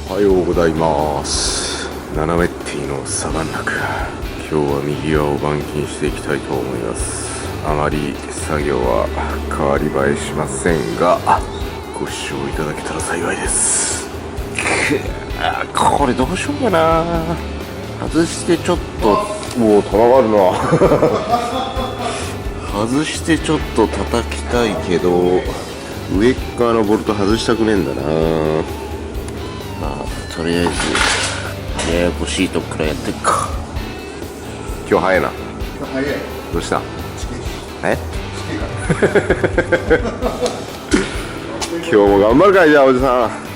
おはようございます。斜めっティのサバンナク、今日は右側を板金していきたいと思います。あまり作業は変わり映えしませんが、ご視聴いただけたら幸いです。これどうしようかな。外してちょっと、もう棚があるな外してちょっと叩きたいけど、上側のボルト外したくねえんだな。まあとりあえずややこしいとこからやってっか。今日早いな。早い。どうした？今日も頑張るかい、じゃあおじさん。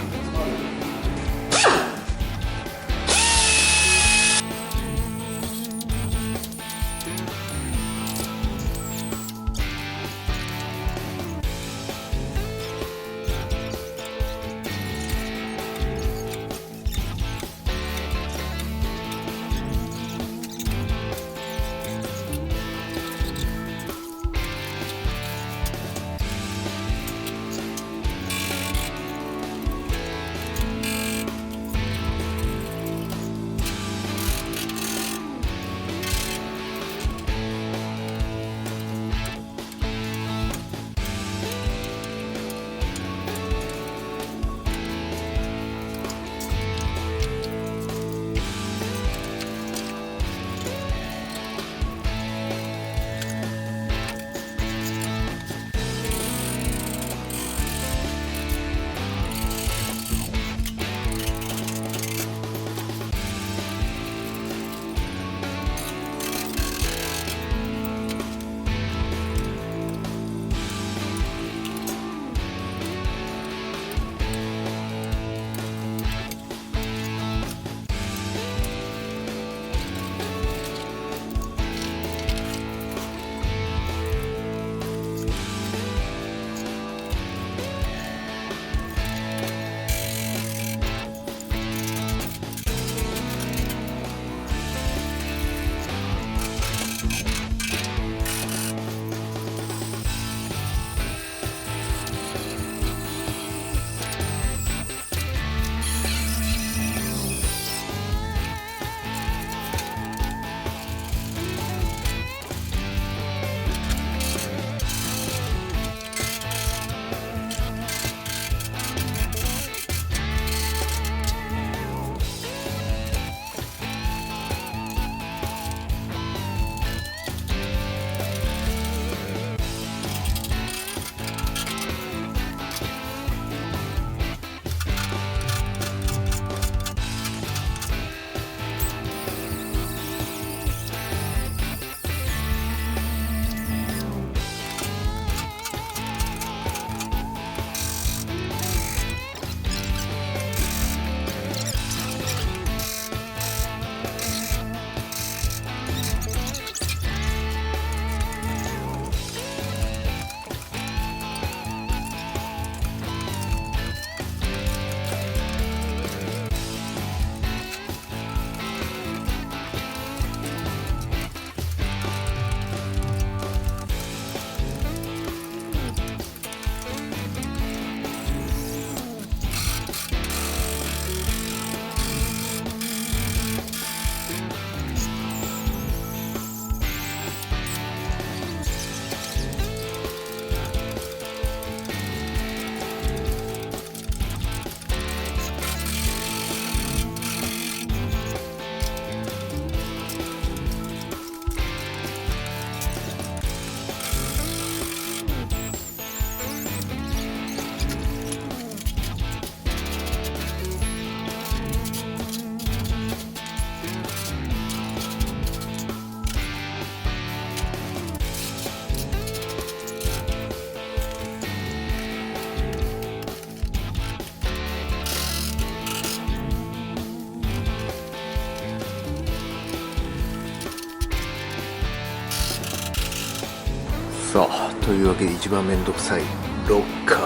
さあ、というわけで一番めんどくさいロッカー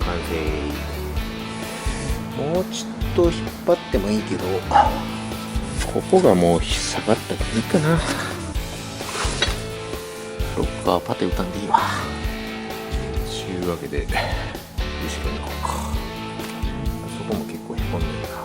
完成。もうちょっと引っ張ってもいいけど、ここがもう下がったからいいかな。ロッカーパテ打たんでいいわ。というわけで後ろに行こうか。そこも結構へこんでるな。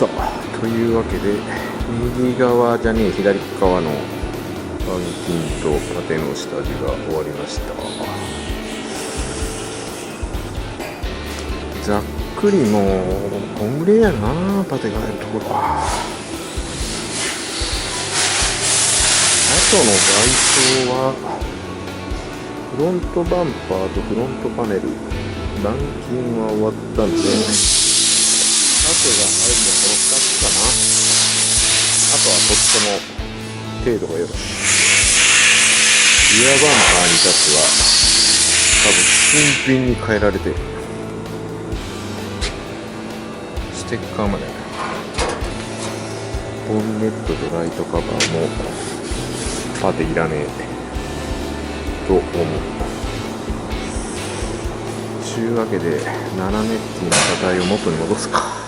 さあ、というわけで右側じゃねえ左側の板金とパテの下地が終わりました。ざっくりもうこんぐらいやな、パテが入るところは。あとの外装はフロントバンパーとフロントパネル、板金は終わったんで、パテが入るのこの2つかな。あとはとっても程度がよろしい。リアバンパーに至っては多分新品に変えられてる。ステッカーまで、ボンネットとライトカバーもパテいらねえと思う。というわけで7ネッティの課題を元に戻すか。